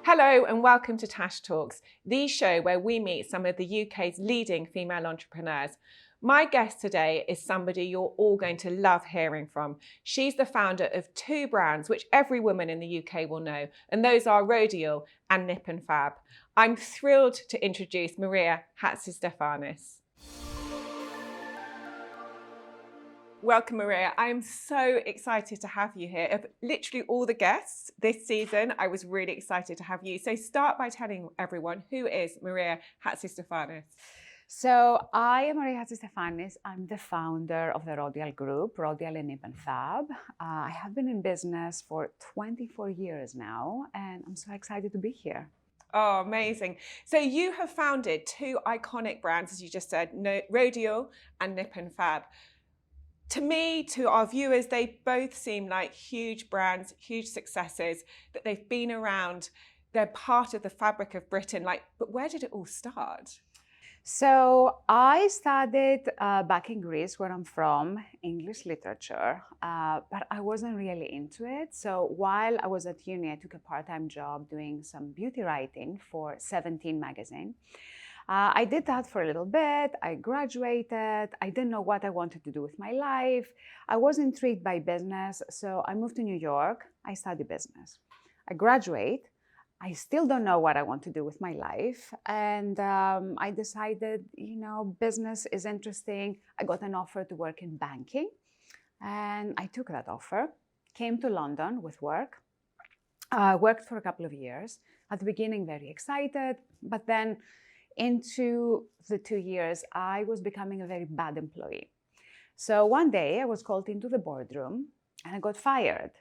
Hello and welcome to Tash Talks, the show where we meet some of the UK's leading female entrepreneurs. My guest today is somebody you're all going to love hearing from. She's the founder of two brands which every woman in the UK will know, and those are Rodial and Nip+Fab. I'm thrilled to introduce Maria Hatzistefanis. Welcome, Maria. I'm so excited to have you here. Of literally all the guests this season, I was really excited to have you. So start by telling everyone, who is Maria Hatzistefanis? So I am Maria Hatzistefanis. I'm the founder of the Rodial group, Rodial and Nip+Fab. I have been in business for 24 years now, and I'm so excited to be here. Oh, amazing. So you have founded two iconic brands, as you just said, Rodial and Nip+Fab. To me, to our viewers, they both seem like huge brands, huge successes, that they've been around, they're part of the fabric of Britain. But where did it all start? So I studied back in Greece, where I'm from, English literature, but I wasn't really into it. So while I was at uni, I took a part-time job doing some beauty writing for 17 magazine. I did that for a little bit. I graduated. I didn't know what I wanted to do with my life. I was intrigued by business, so I moved to New York. I studied business. I graduate. I still don't know what I want to do with my life. And I decided, business is interesting. I got an offer to work in banking. And I took that offer, came to London with work. Worked for a couple of years. At the beginning, very excited, but then into the 2 years, I was becoming a very bad employee. So one day I was called into the boardroom and I got fired.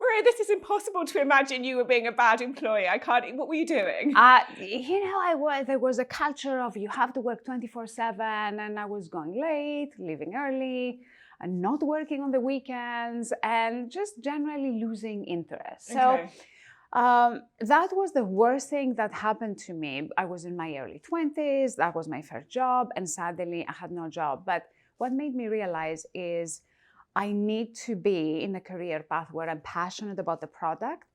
Maria, this is impossible to imagine you were being a bad employee. What were you doing? There was a culture of you have to work 24/7, and I was going late, leaving early, and not working on the weekends, and just generally losing interest. Okay. So that was the worst thing that happened to me. I was in my early 20s, that was my first job, and suddenly I had no job. But what made me realize is I need to be in a career path where I'm passionate about the product.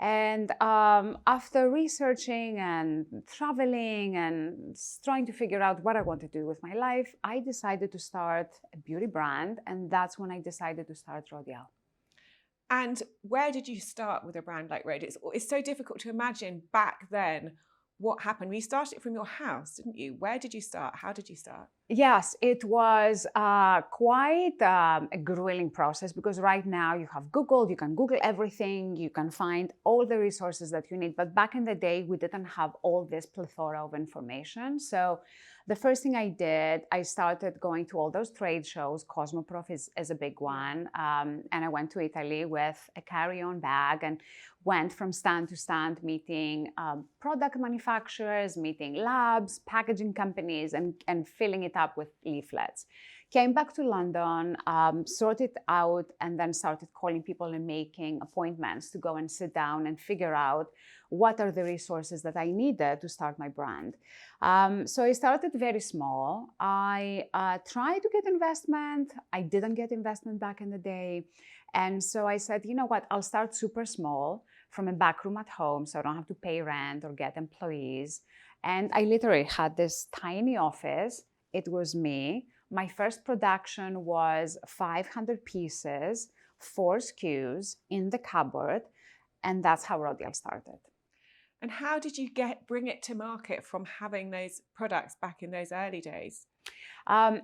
And after researching and traveling and trying to figure out what I want to do with my life, I decided to start a beauty brand, and that's when I decided to start Rodial. And where did you start with a brand like Rodial? It's so difficult to imagine back then what happened. You started it from your house, didn't you? Where did you start? How did you start? Yes, it was quite a grueling process, because right now you have Google, you can Google everything, you can find all the resources that you need. But back in the day, we didn't have all this plethora of information. So the first thing I did, I started going to all those trade shows. Cosmoprof is a big one. And I went to Italy with a carry-on bag and went from stand to stand, meeting product manufacturers, meeting labs, packaging companies, and filling it up with leaflets. Came back to London, sorted out, and then started calling people and making appointments to go and sit down and figure out what are the resources that I needed to start my brand. So I started very small. I tried to get investment. I didn't get investment back in the day. And so I said, you know what, I'll start super small from a back room at home, so I don't have to pay rent or get employees. And I literally had this tiny office. It was me. My first production was 500 pieces, 4 SKUs in the cupboard, and that's how Rodial started. And how did you bring it to market from having those products back in those early days?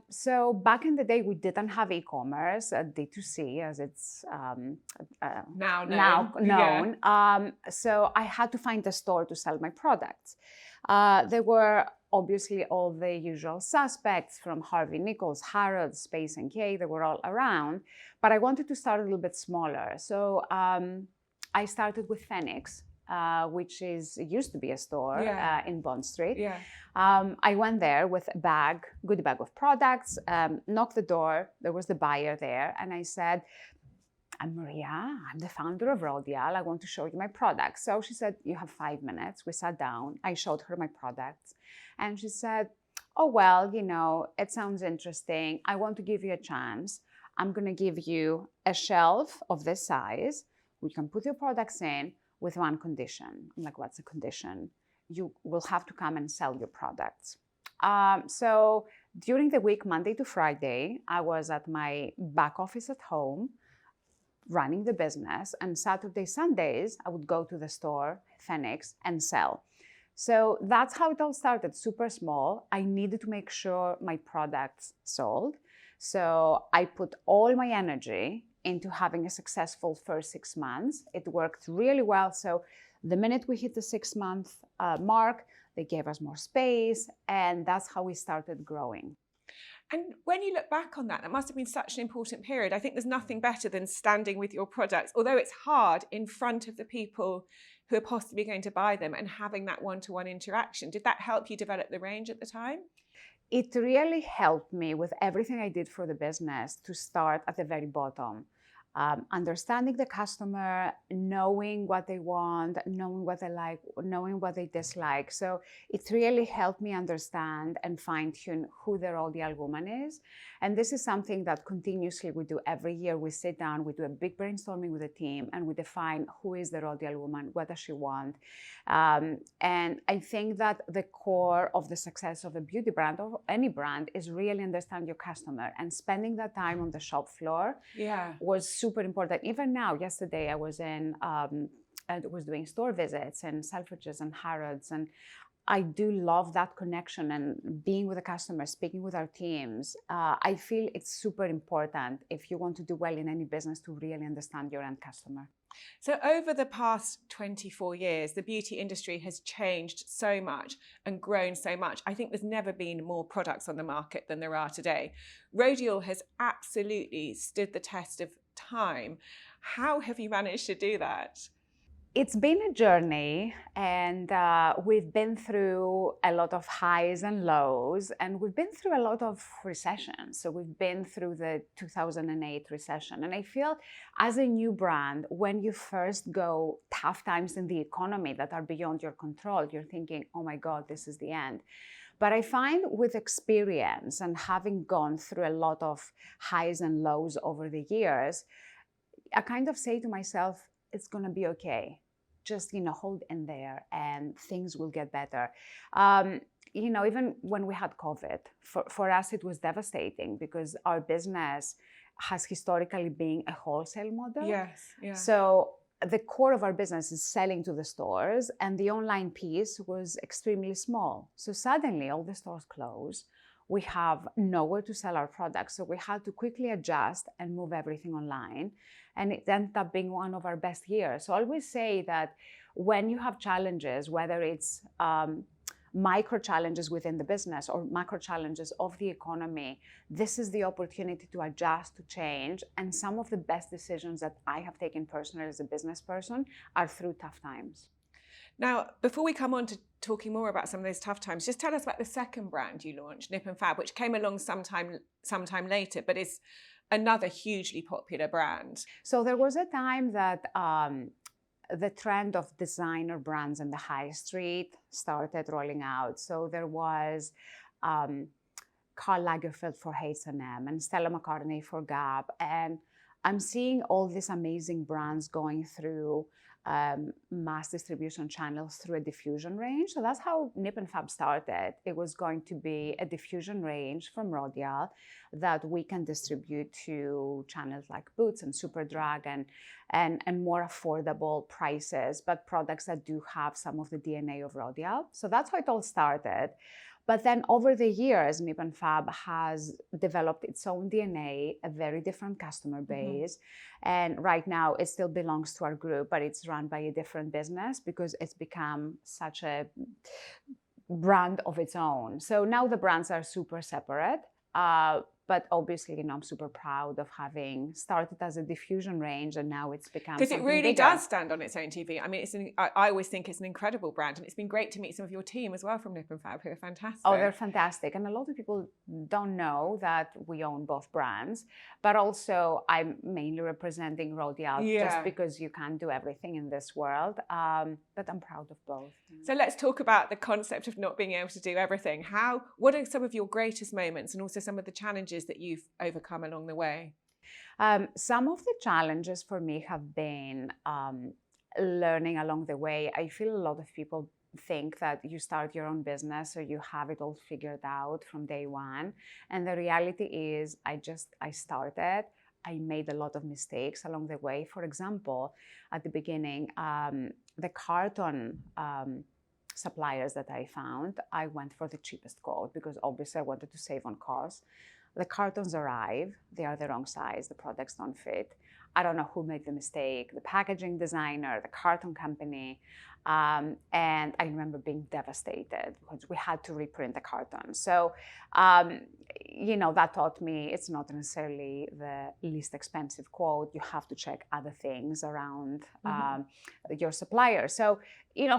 So back in the day, we didn't have e-commerce, D2C, as it's now known. Yeah. So I had to find a store to sell my products. There were obviously all the usual suspects, from Harvey Nichols, Harrods, Space NK, they were all around. But I wanted to start a little bit smaller. So I started with Phoenix, which used to be a store in Bond Street. Yeah. I went there with a goodie bag of products, knocked the door, there was the buyer there, and I said, I'm Maria, I'm the founder of Rodial, I want to show you my products. So she said, you have 5 minutes. We sat down, I showed her my products, and she said, oh, well, it sounds interesting. I want to give you a chance. I'm gonna give you a shelf of this size. We can put your products in. with one condition. I'm like, what's the condition? You will have to come and sell your products. So during the week, Monday to Friday, I was at my back office at home, running the business, and Saturday, Sundays, I would go to the store, Phoenix, and sell. So that's how it all started, super small. I needed to make sure my products sold. So I put all my energy into having a successful first 6 months. It worked really well. So the minute we hit the 6-month mark, they gave us more space, and that's how we started growing. And when you look back on that, that must have been such an important period. I think there's nothing better than standing with your products, although it's hard, in front of the people who are possibly going to buy them and having that one-to-one interaction. Did that help you develop the range at the time? It really helped me with everything I did for the business to start at the very bottom. Understanding the customer, knowing what they want, knowing what they like, knowing what they dislike. So it really helped me understand and fine-tune who the Rodial woman is. And this is something that continuously we do every year. We sit down, we do a big brainstorming with the team, and we define who is the Rodial woman, what does she want. And I think that the core of the success of a beauty brand or any brand is really understand your customer, and spending that time on the shop floor was super important. Even now, yesterday I was doing store visits and Selfridges and Harrods, and I do love that connection and being with the customer, speaking with our teams. I feel it's super important if you want to do well in any business to really understand your end customer. So over the past 24 years, the beauty industry has changed so much and grown so much. I think there's never been more products on the market than there are today. Rodial has absolutely stood the test of time. How have you managed to do that? It's been a journey, and we've been through a lot of highs and lows, and we've been through a lot of recessions. So we've been through the 2008 recession. And I feel as a new brand, when you first go tough times in the economy that are beyond your control, you're thinking, oh my God, this is the end. But I find with experience and having gone through a lot of highs and lows over the years, I kind of say to myself, it's going to be okay. Just, hold in there and things will get better. Even when we had COVID, for us, it was devastating because our business has historically been a wholesale model. Yes, yeah. So the core of our business is selling to the stores, and the online piece was extremely small. So suddenly all the stores closed. We have nowhere to sell our products. So we had to quickly adjust and move everything online. And it ended up being one of our best years. So I always say that when you have challenges, whether it's micro challenges within the business or macro challenges of the economy, this is the opportunity to adjust, to change. And some of the best decisions that I have taken personally as a business person are through tough times. Now, before we come on to talking more about some of those tough times, just tell us about the second brand you launched, Nip+Fab, which came along sometime later, but is another hugely popular brand. So there was a time that the trend of designer brands in the high street started rolling out. So there was Karl Lagerfeld for H&M and Stella McCartney for Gap. And I'm seeing all these amazing brands going through mass distribution channels through a diffusion range. So that's how Nip+Fab started. It was going to be a diffusion range from Rodial that we can distribute to channels like Boots and Superdrug and more affordable prices, but products that do have some of the DNA of Rodial. So that's how it all started. But then over the years, Nip+Fab has developed its own DNA, a very different customer base. And right now it still belongs to our group, but it's run by a different business because it's become such a brand of its own. So now the brands are super separate. But obviously, I'm super proud of having started as a diffusion range and now it's become because it really bigger. does stand on its own TV. I mean, I always think it's an incredible brand, and it's been great to meet some of your team as well from Nip+Fab, who are fantastic. Oh, they're fantastic. And a lot of people don't know that we own both brands, but also I'm mainly representing Rodial just because you can't do everything in this world. But I'm proud of both. So let's talk about the concept of not being able to do everything. What are some of your greatest moments and also some of the challenges that you've overcome along the way? Some of the challenges for me have been learning along the way. I feel a lot of people think that you start your own business or you have it all figured out from day one. And the reality is I started. I made a lot of mistakes along the way. For example, at the beginning, the carton suppliers that I found, I went for the cheapest quote because obviously I wanted to save on costs. The cartons arrive, they are the wrong size, the products don't fit. I don't know who made the mistake, the packaging designer, the carton company. And I remember being devastated because we had to reprint the carton. So, that taught me it's not necessarily the least expensive quote. You have to check other things around your supplier. So,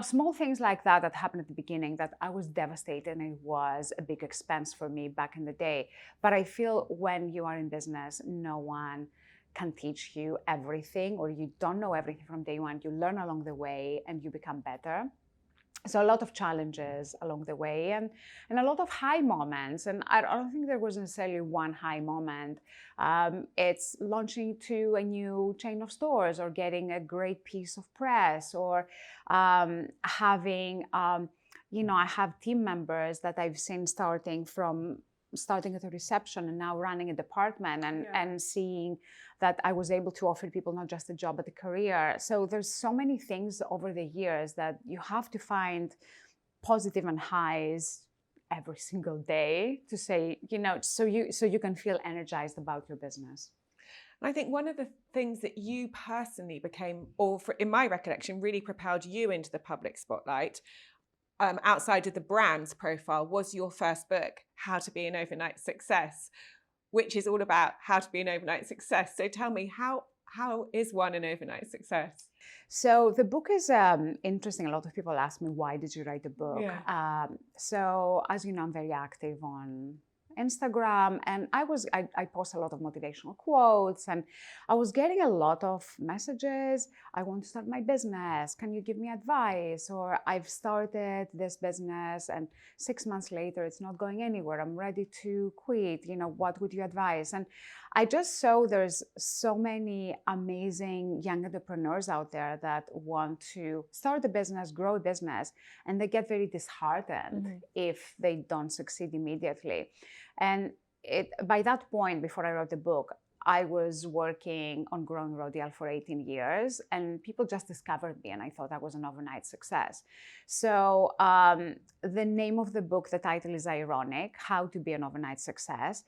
small things like that happened at the beginning that I was devastated, and it was a big expense for me back in the day. But I feel when you are in business, no one can teach you everything, or you don't know everything from day one. You learn along the way and you become better. So a lot of challenges along the way and a lot of high moments. And I don't think there was necessarily one high moment. It's launching to a new chain of stores or getting a great piece of press or having, I have team members that I've seen starting at a reception and now running a department and seeing that I was able to offer people not just a job but a career. So there's so many things over the years that you have to find positive and highs every single day to say, so you can feel energized about your business. I think one of the things that you personally became, in my recollection, really propelled you into the public spotlight, outside of the brand's profile, was your first book, How to Be an Overnight Success, which is all about how to be an overnight success. So tell me, how is one an overnight success? So the book is interesting. A lot of people ask me, why did you write the book? Yeah. So as you know, I'm very active on Instagram, and I post a lot of motivational quotes, and I was getting a lot of messages. I want to start my business. Can you give me advice? Or I've started this business and 6 months later, it's not going anywhere. I'm ready to quit. What would you advise? And I just saw there's so many amazing young entrepreneurs out there that want to start a business, grow a business, and they get very disheartened if they don't succeed immediately. And by that point, before I wrote the book, I was working on growing Rodial for 18 years, and people just discovered me, and I thought I was an overnight success. So the name of the book, the title is ironic, How to Be an Overnight Success.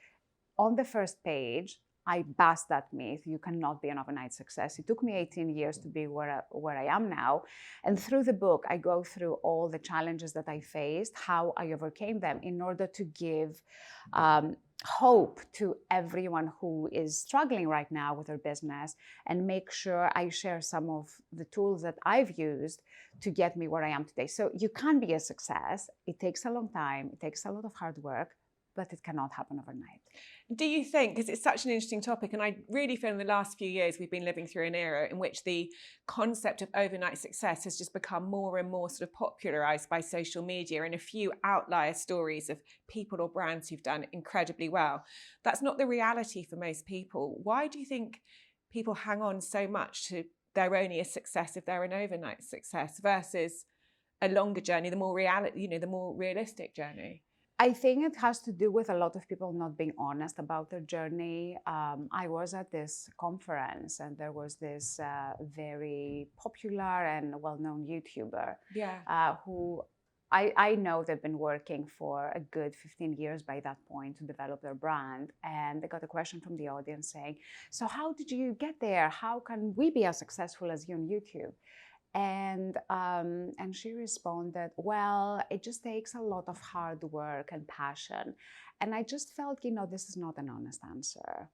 On the first page, I bust that myth. You cannot be an overnight success. It took me 18 years to be where I am now. And through the book, I go through all the challenges that I faced, how I overcame them in order to give hope to everyone who is struggling right now with their business, and make sure I share some of the tools that I've used to get me where I am today. So you can be a success. It takes a long time. It takes a lot of hard work, but it cannot happen overnight. Do you think, because it's such an interesting topic, and I really feel in the last few years we've been living through an era in which the concept of overnight success has just become more and more sort of popularized by social media and a few outlier stories of people or brands who've done incredibly well. That's not the reality for most people. Why do you think people hang on so much to they're only a success if they're an overnight success versus a longer journey, the more realistic journey? I think it has to do with a lot of people not being honest about their journey. I was at this conference and there was this very popular and well-known YouTuber who I know they've been working for a good 15 years by that point to develop their brand. And they got a question from the audience saying, so how did you get there? How can we be as successful as you on YouTube? And she responded, well, it just takes a lot of hard work and passion. And I just felt, this is not an honest answer.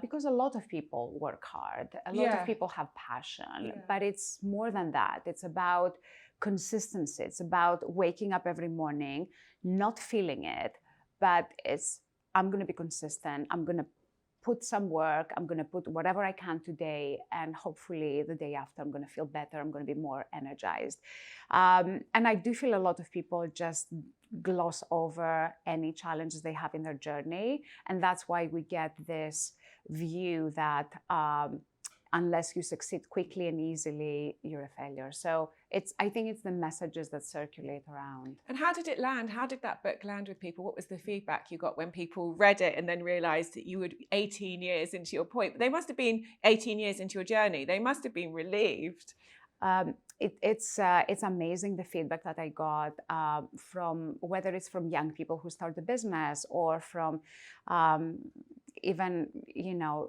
Because a lot of people work hard. A lot of people have passion, but it's more than that. It's about consistency. It's about waking up every morning, not feeling it, but I'm going to be consistent. I'm going to put some work, I'm going to put whatever I can today, and hopefully the day after I'm going to feel better, I'm going to be more energized. And I do feel a lot of people just gloss over any challenges they have in their journey. And that's why we get this view that unless you succeed quickly and easily, you're a failure. So I think it's the messages that circulate around. And how did it land? How did that book land with people? What was the feedback you got when people read it and then realized that you were 18 years into your point? They must have been 18 years into your journey. They must have been relieved. It's amazing the feedback that I got from, whether it's from young people who start the business or from even,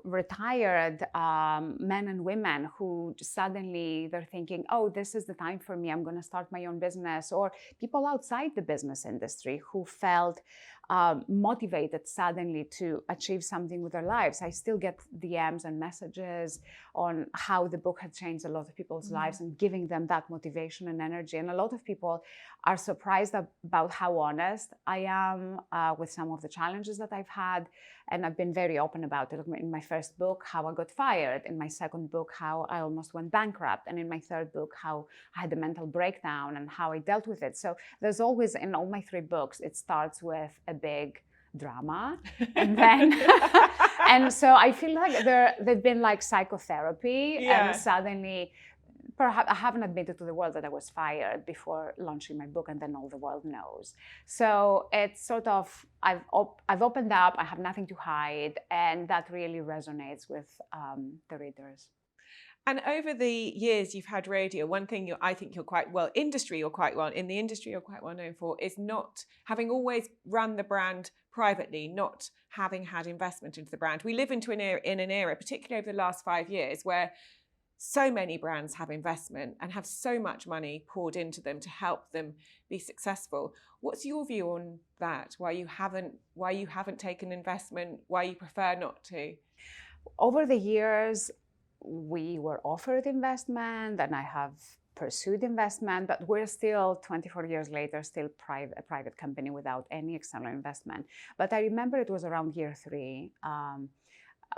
retired men and women who suddenly they're thinking, oh, this is the time for me, I'm going to start my own business, or people outside the business industry who felt motivated suddenly to achieve something with their lives. I still get DMs and messages on how the book had changed a lot of people's lives and giving them that motivation and energy. And a lot of people are surprised about how honest I am with some of the challenges that I've had. And I've been very open about it. In my first book, how I got fired. In my second book, how I almost went bankrupt. And in my third book, how I had a mental breakdown and how I dealt with it. So there's always, in all my 3 books, it starts with a big drama. And then, and so I feel like they've been like psychotherapy. Yeah. And suddenly, perhaps I haven't admitted to the world that I was fired before launching my book, and then all the world knows. So it's sort of, I've opened up, I have nothing to hide, and that really resonates with the readers. And over the years you've had Rodial, one thing I think you're quite well known for is not having always run the brand privately, not having had investment into the brand. We live in an era, particularly over the last 5 years, where so many brands have investment and have so much money poured into them to help them be successful. What's your view on that? Why you haven't taken investment? Why you prefer not to? Over the years, we were offered investment, and I have pursued investment, but we're still 24 years later, still a private company without any external investment. But I remember it was around year 3.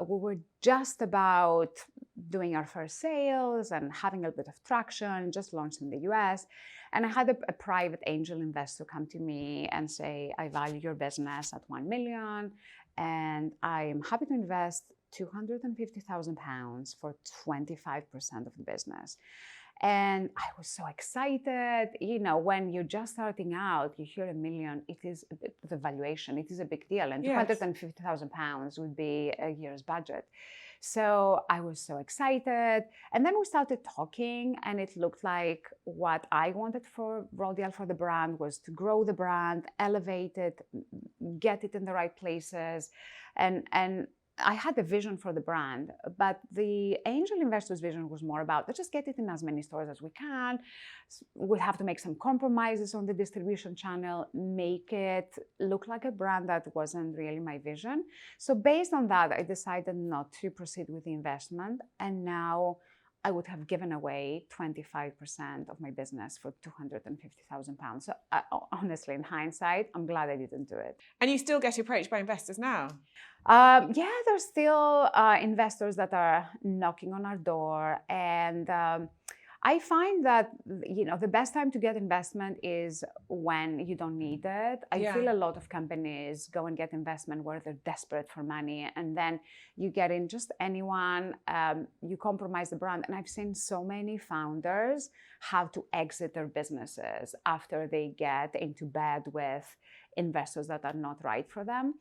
We were just about doing our first sales and having a bit of traction, just launched in the US. And I had a private angel investor come to me and say, I value your business at 1 million, and I am happy to invest £250,000 for 25% of the business. And I was so excited. When you're just starting out, you hear 1 million, it is the valuation, it is a big deal. And Yes. £250,000 would be a year's budget. So I was so excited. And then we started talking, and it looked like what I wanted for Rodial, for the brand, was to grow the brand, elevate it, get it in the right places. And I had a vision for the brand, but the angel investor's vision was more about, let's just get it in as many stores as we can. We'll have to make some compromises on the distribution channel, make it look like a brand that wasn't really my vision. So based on that, I decided not to proceed with the investment. And now I would have given away 25% of my business for £250,000. So honestly, in hindsight, I'm glad I didn't do it. And you still get approached by investors now? Yeah, there's still investors that are knocking on our door. And I find that, the best time to get investment is when you don't need it. I feel a lot of companies go and get investment where they're desperate for money, and then you get in just anyone, you compromise the brand. And I've seen so many founders have to exit their businesses after they get into bed with investors that are not right for them.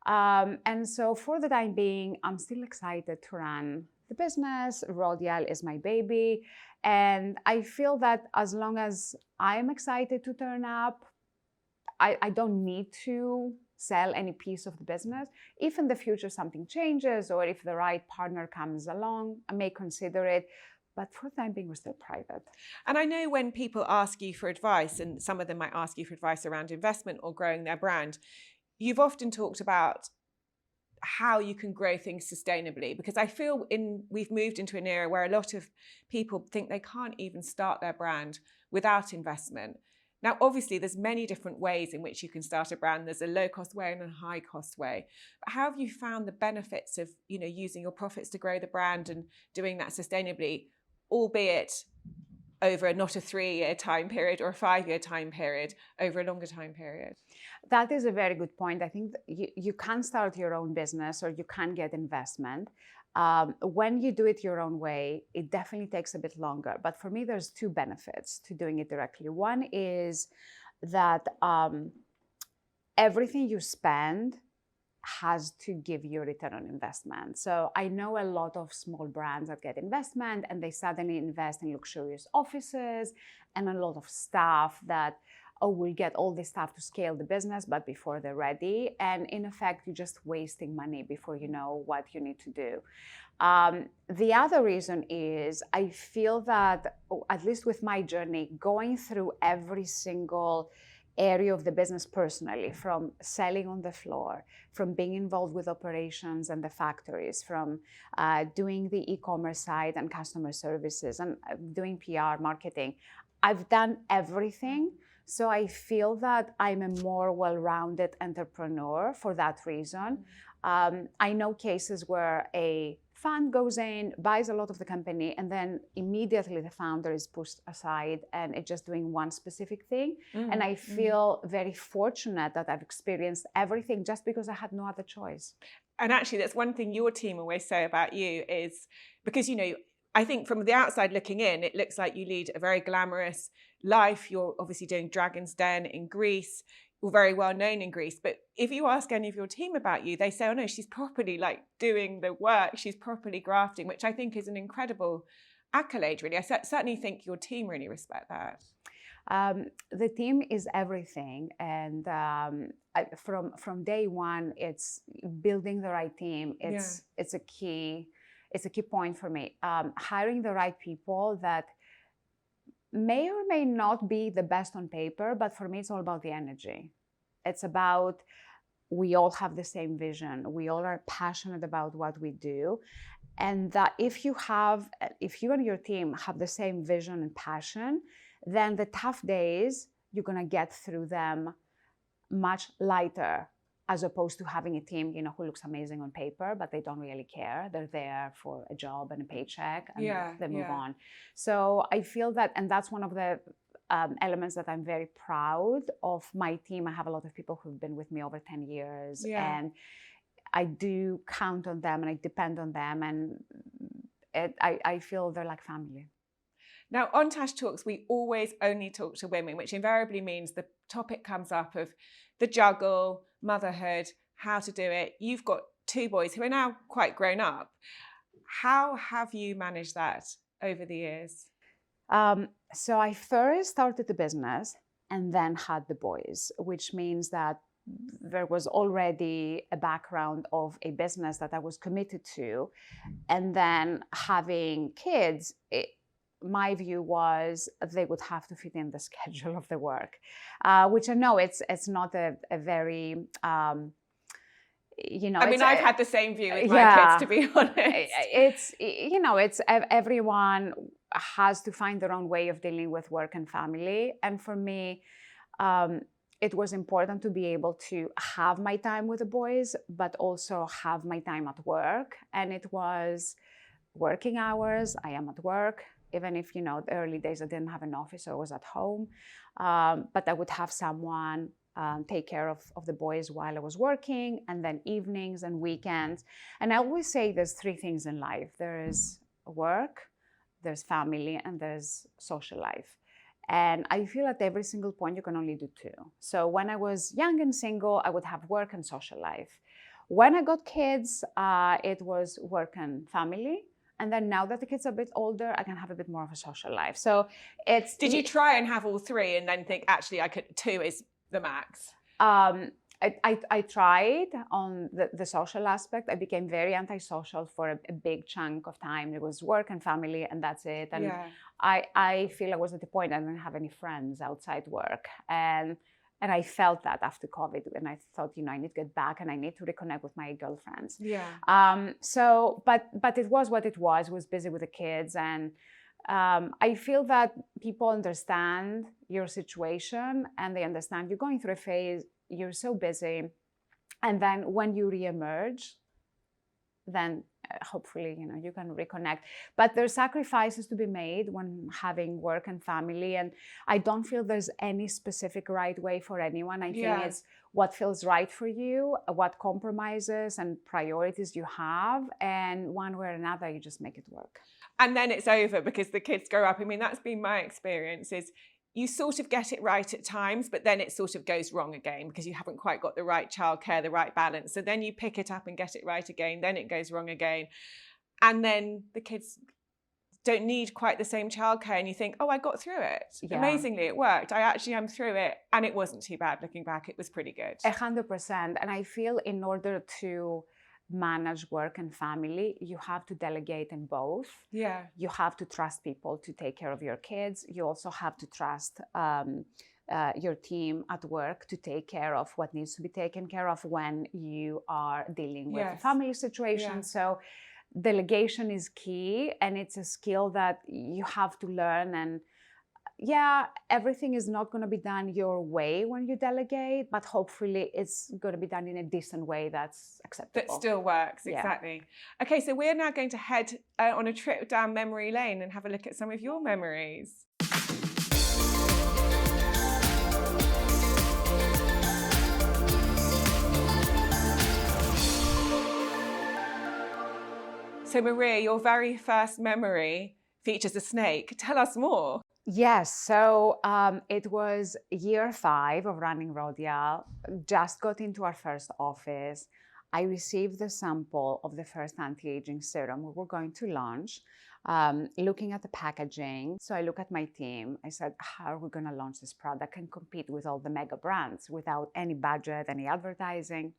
And so for the time being, I'm still excited to run the business. Rodial is my baby. And I feel that as long as I'm excited to turn up, I don't need to sell any piece of the business. If in the future something changes, or if the right partner comes along, I may consider it. But for the time being, we're still private. And I know when people ask you for advice, and some of them might ask you for advice around investment or growing their brand, you've often talked about how you can grow things sustainably, because I feel we've moved into an era where a lot of people think they can't even start their brand without investment. Now, obviously, there's many different ways in which you can start a brand. There's a low-cost way and a high-cost way. But how have you found the benefits of, using your profits to grow the brand and doing that sustainably, albeit over not a 3-year time period or a 5-year time period, over a longer time period? That is a very good point. I think that you can start your own business or you can get investment. When you do it your own way, it definitely takes a bit longer. But for me, there's two benefits to doing it directly. One is that everything you spend has to give you a return on investment. So I know a lot of small brands that get investment and they suddenly invest in luxurious offices and a lot of staff that, oh, we'll get all this stuff to scale the business, but before they're ready. And in effect, you're just wasting money before you know what you need to do. The other reason is I feel that, at least with my journey, going through every single area of the business personally, from selling on the floor, from being involved with operations and the factories, from doing the e-commerce side and customer services and doing PR, marketing. I've done everything. So I feel that I'm a more well-rounded entrepreneur for that reason. I know cases where a fund goes in, buys a lot of the company, and then immediately the founder is pushed aside and it's just doing one specific thing. And I feel very fortunate that I've experienced everything just because I had no other choice. And actually, that's one thing your team always say about you is, because, you know, I think from the outside looking in, it looks like you lead a very glamorous life. You're obviously doing Dragon's Den in Greece. You're very well known in Greece. But if you ask any of your team about you, they say, oh no, she's properly like doing the work. She's properly grafting, which I think is an incredible accolade, really. I certainly think your team really respect that. The team is everything. And from day one, it's building the right team. It's a key point for me. Hiring the right people that may or may not be the best on paper, but for me, it's all about the energy. It's about, we all have the same vision. We all are passionate about what we do. And that if you and your team have the same vision and passion, then the tough days, you're gonna get through them much lighter, as opposed to having a team, you know, who looks amazing on paper, but they don't really care. They're there for a job and a paycheck, and they move on. So I feel that, and that's one of the elements that I'm very proud of my team. I have a lot of people who've been with me over 10 years, and I do count on them and I depend on them, and I feel they're like family. Now, on Tash Talks, we always only talk to women, which invariably means the topic comes up of the juggle, motherhood, how to do it. You've got 2 boys who are now quite grown up. How have you managed that over the years? So I first started the business and then had the boys, which means that there was already a background of a business that I was committed to. And then having kids, my view was they would have to fit in the schedule of the work, which I know it's not a very, you know. I mean, I've had the same view with my kids, to be honest. It's, you know, it's everyone has to find their own way of dealing with work and family. And for me, it was important to be able to have my time with the boys, but also have my time at work. And it was working hours. I am at work. Even if, you know, the early days I didn't have an office, so I was at home. But I would have someone take care of the boys while I was working, and then evenings and weekends. And I always say there's 3 things in life. There is work, there's family, and there's social life. And I feel at every single point you can only do 2. So when I was young and single, I would have work and social life. When I got kids, it was work and family. And then now that the kids are a bit older, I can have a bit more of a social life. So it's... Did you try and have all 3 and then think, actually, I could 2 is the max? I tried on the social aspect. I became very antisocial for a big chunk of time. It was work and family, and that's it. And I feel I was at the point I didn't have any friends outside work. And I felt that after COVID, and I thought, you know, I need to get back and I need to reconnect with my girlfriends. So, but it was what it was. I was busy with the kids, and I feel that people understand your situation, and they understand you're going through a phase, you're so busy, and then when you reemerge, then hopefully, you can reconnect. But there's sacrifices to be made when having work and family. And I don't feel there's any specific right way for anyone. I think it's what feels right for you, what compromises and priorities you have. And one way or another, you just make it work. And then it's over because the kids grow up. I mean, that's been my experience, is you sort of get it right at times, but then it sort of goes wrong again because you haven't quite got the right childcare, the right balance. So then you pick it up and get it right again, then it goes wrong again. And then the kids don't need quite the same childcare and you think, oh, I got through it. Yeah. Amazingly, it worked. I actually am through it. And it wasn't too bad looking back. It was pretty good. 100%. And I feel in order to manage work and family, you have to delegate in both. Yeah. You have to trust people to take care of your kids. You also have to trust your team at work to take care of what needs to be taken care of when you are dealing with a family situation. Yeah. So delegation is key, and it's a skill that you have to learn. And yeah, everything is not going to be done your way when you delegate, but hopefully it's going to be done in a decent way that's acceptable. That still works, exactly. Yeah. Okay, so we're now going to head on a trip down memory lane and have a look at some of your memories. So Maria, your very first memory features a snake. Tell us more. Yes, so it was year 5 of running Rodial. Just got into our first office. I received the sample of the first anti-aging serum we were going to launch. Looking at the packaging, so I look at my team. I said, how are we going to launch this product and compete with all the mega brands without any budget, any advertising?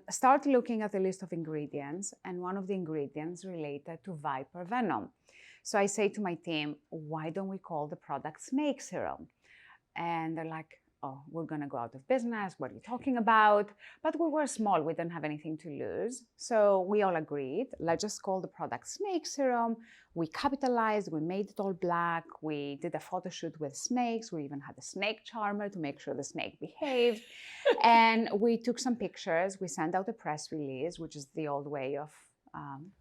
Start looking at the list of ingredients, and one of the ingredients related to viper venom. So I say to my team, why don't we call the product snake serum? And they're like, oh, we're going to go out of business. What are you talking about? But we were small. We didn't have anything to lose. So we all agreed, let's just call the product snake serum. We capitalized. We made it all black. We did a photo shoot with snakes. We even had a snake charmer to make sure the snake behaved. And we took some pictures. We sent out a press release, which is the old way of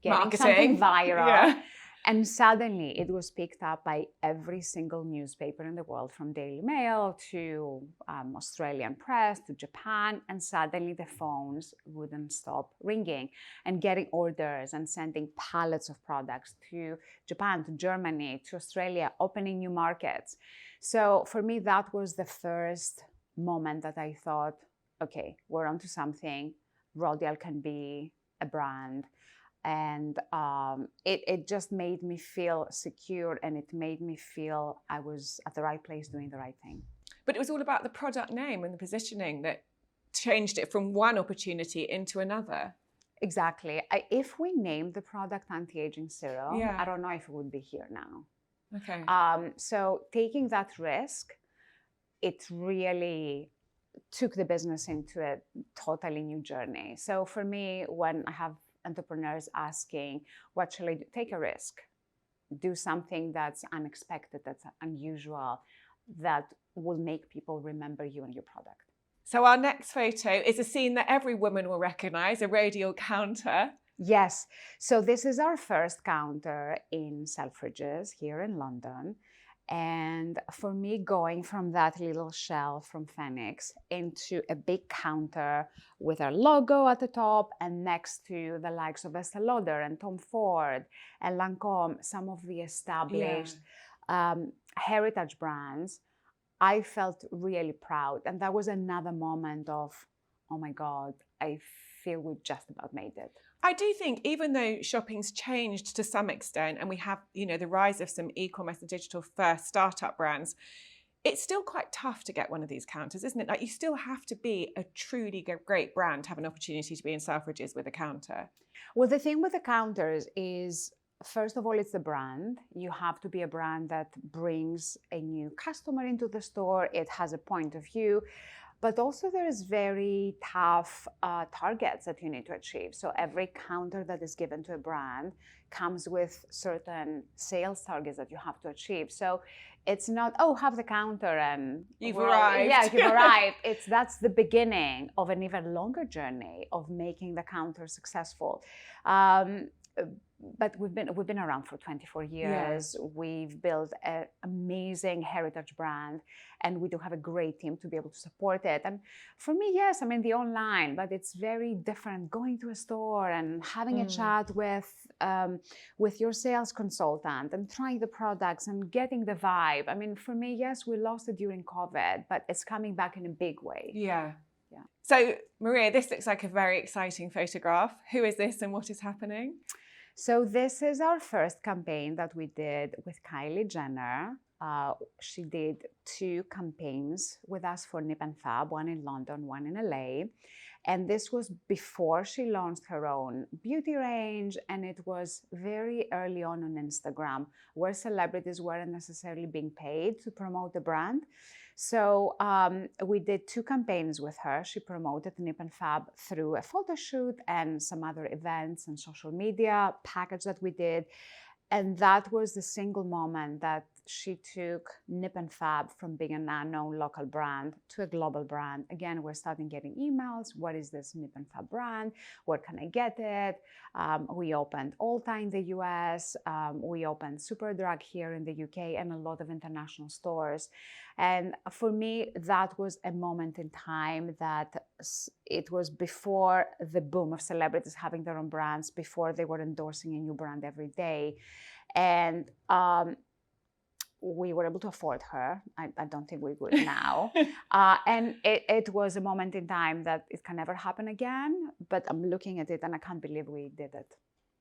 getting marketing. Something viral. Yeah. And suddenly it was picked up by every single newspaper in the world, from Daily Mail to Australian Press to Japan. And suddenly the phones wouldn't stop ringing and getting orders and sending pallets of products to Japan, to Germany, to Australia, opening new markets. So for me, that was the first moment that I thought, okay, we're onto something. Rodial can be a brand. And it just made me feel secure, and it made me feel I was at the right place doing the right thing. But it was all about the product name and the positioning that changed it from one opportunity into another. Exactly. If we named the product anti-aging serum, I don't know if it would be here now. Okay. So taking that risk, it really took the business into a totally new journey. So for me, when I have entrepreneurs asking, what shall I do? Take a risk. Do something that's unexpected, that's unusual, that will make people remember you and your product. So our next photo is a scene that every woman will recognize, a Rodial counter. Yes. So this is our first counter in Selfridges here in London. And for me, going from that little shelf from Phoenix into a big counter with our logo at the top and next to the likes of Estée Lauder and Tom Ford and Lancôme, some of the established heritage brands, I felt really proud. And that was another moment of, oh my God, I feel we just about made it. I do think, even though shopping's changed to some extent and we have, the rise of some e-commerce and digital first startup brands, it's still quite tough to get one of these counters, isn't it? Like, you still have to be a truly great brand to have an opportunity to be in Selfridges with a counter. Well, the thing with the counters is, first of all, it's the brand. You have to be a brand that brings a new customer into the store. It has a point of view. but also there's very tough targets that you need to achieve. So every counter that is given to a brand comes with certain sales targets that you have to achieve. So it's not, oh, have the counter and you've arrived. Yeah, you've arrived. That's the beginning of an even longer journey of making the counter successful. But we've been around for 24 years. Yeah. We've built an amazing heritage brand, and we do have a great team to be able to support it. And for me, yes, I mean the online, but it's very different going to a store and having a chat with your sales consultant and trying the products and getting the vibe. I mean, for me, yes, we lost it during COVID, but it's coming back in a big way. Yeah. Yeah. So Maria, this looks like a very exciting photograph. Who is this and what is happening? So this is our first campaign that we did with Kylie Jenner. She did 2 campaigns with us for Nip+Fab, one in London, one in LA. And this was before she launched her own beauty range. And it was very early on Instagram, where celebrities weren't necessarily being paid to promote the brand. So we did 2 campaigns with her. She promoted Nip+Fab through a photo shoot and some other events and social media package that we did. And that was the single moment that she took Nip+Fab from being an unknown local brand to a global brand. Again, we're starting getting emails. What is this Nip+Fab brand? Where can I get it? We opened Ulta in the US. We opened Superdrug here in the UK and a lot of international stores. And for me, that was a moment in time that it was before the boom of celebrities having their own brands, before they were endorsing a new brand every day. And we were able to afford her. I don't think we would now. And it was a moment in time that it can never happen again. But I'm looking at it and I can't believe we did it.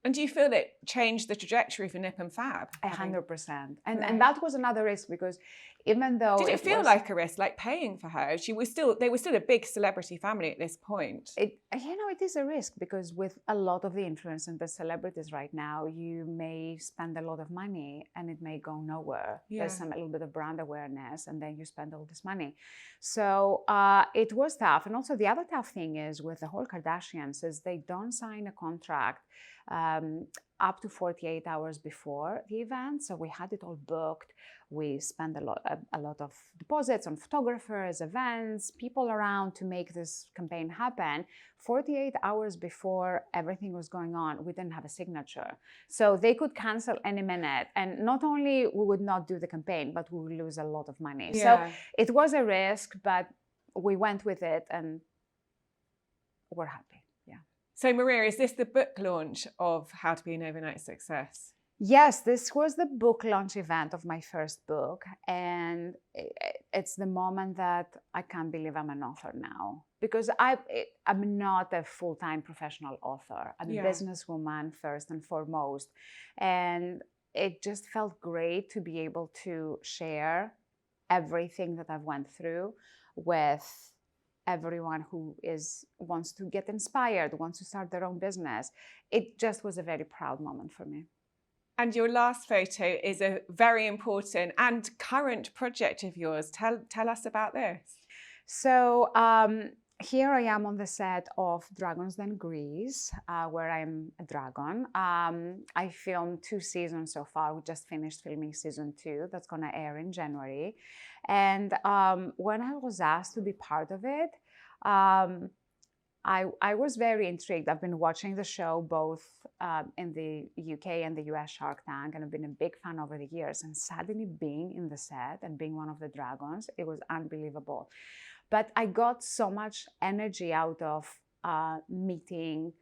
And do you feel it changed the trajectory for Nip+Fab? 100%. And that was another risk, because even though did it feel like a risk, like paying for her? They were still a big celebrity family at this point. It is a risk, because with a lot of the influence and the celebrities right now, you may spend a lot of money and it may go nowhere. Yeah. There's a little bit of brand awareness and then you spend all this money. So it was tough. And also the other tough thing is with the whole Kardashians is they don't sign a contract up to 48 hours before the event. So we had it all booked. We spent a lot of deposits on photographers, events, people around to make this campaign happen. 48 hours before everything was going on, we didn't have a signature. So they could cancel any minute. And not only we would not do the campaign, but we would lose a lot of money. Yeah. So it was a risk, but we went with it and we're happy. So Maria, is this the book launch of How to Be an Overnight Success? Yes, this was the book launch event of my first book. And it's the moment that I can't believe I'm an author now. Because I'm not a full-time professional author. I'm a businesswoman first and foremost. And it just felt great to be able to share everything that I've went through with everyone who wants to get inspired, wants to start their own business. It just was a very proud moment for me. And your last photo is a very important and current project of yours. Tell us about this. So here I am on the set of Dragons Den Grease, where I'm a dragon. I filmed 2 seasons so far. We just finished filming season 2. That's going to air in January. And when I was asked to be part of it, I was very intrigued. I've been watching the show both in the UK and the US Shark Tank, and I've been a big fan over the years. And suddenly being in the set and being one of the dragons, it was unbelievable. But I got so much energy out of meeting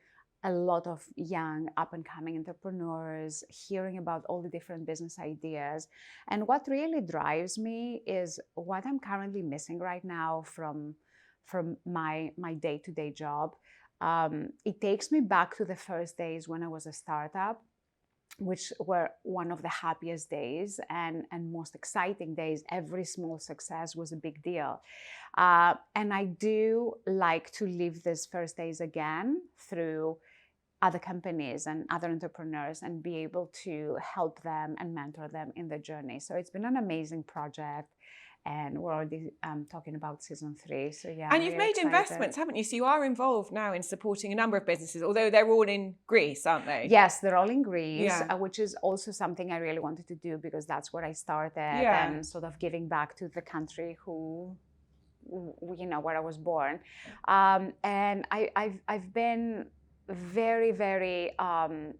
a lot of young up-and-coming entrepreneurs, hearing about all the different business ideas. And what really drives me is what I'm currently missing right now from my day-to-day job. It takes me back to the first days when I was a startup, which were one of the happiest days and most exciting days. Every small success was a big deal. And I do like to live these first days again through other companies and other entrepreneurs and be able to help them and mentor them in the journey. So it's been an amazing project. and we're already talking about season 3. So yeah. And you've made investments, haven't you? So you are involved now in supporting a number of businesses, although they're all in Greece, aren't they? Yes, they're all in Greece, Yeah. which is also something I really wanted to do because that's where I started, Yeah. and sort of giving back to the country where I was born. And I've been very, very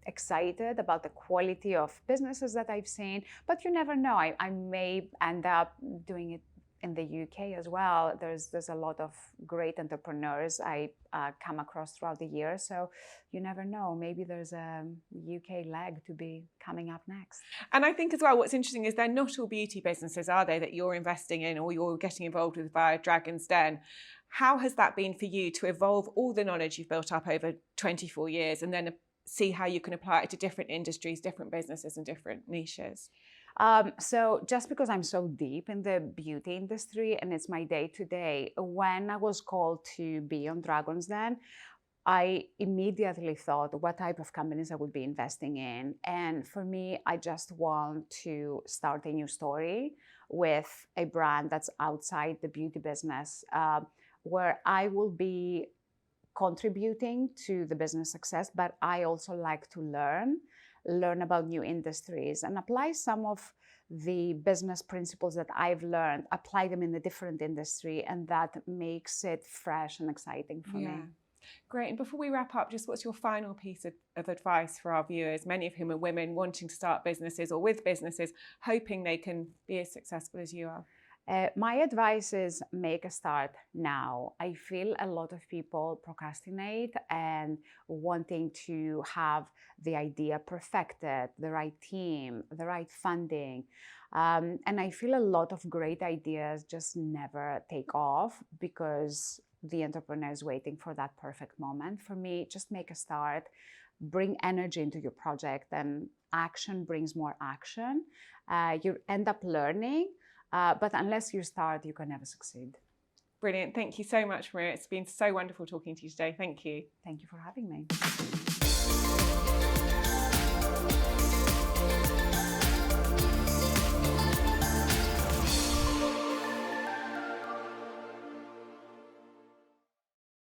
excited about the quality of businesses that I've seen, but you never know. I may end up doing it in the UK as well. There's a lot of great entrepreneurs I come across throughout the year, so you never know. Maybe there's a UK leg to be coming up next. And I think as well, what's interesting is they're not all beauty businesses, are they, that you're investing in or you're getting involved with via Dragon's Den. How has that been for you to evolve all the knowledge you've built up over 24 years and then see how you can apply it to different industries, different businesses and different niches? So just because I'm so deep in the beauty industry and it's my day-to-day, when I was called to be on Dragon's Den, I immediately thought what type of companies I would be investing in. And for me, I just want to start a new story with a brand that's outside the beauty business, where I will be contributing to the business success, but I also like to learn about new industries and apply some of the business principles that I've learned, apply them in a different industry, and that makes it fresh and exciting for me. Great. And before we wrap up, just what's your final piece of advice for our viewers, many of whom are women wanting to start businesses or with businesses, hoping they can be as successful as you are? My advice is make a start now. I feel a lot of people procrastinate and wanting to have the idea perfected, the right team, the right funding. And I feel a lot of great ideas just never take off because the entrepreneur is waiting for that perfect moment. For me, just make a start, bring energy into your project, and action brings more action. You end up learning. But unless you start, you can never succeed. Brilliant. Thank you so much, Maria. It's been so wonderful talking to you today. Thank you. Thank you for having me.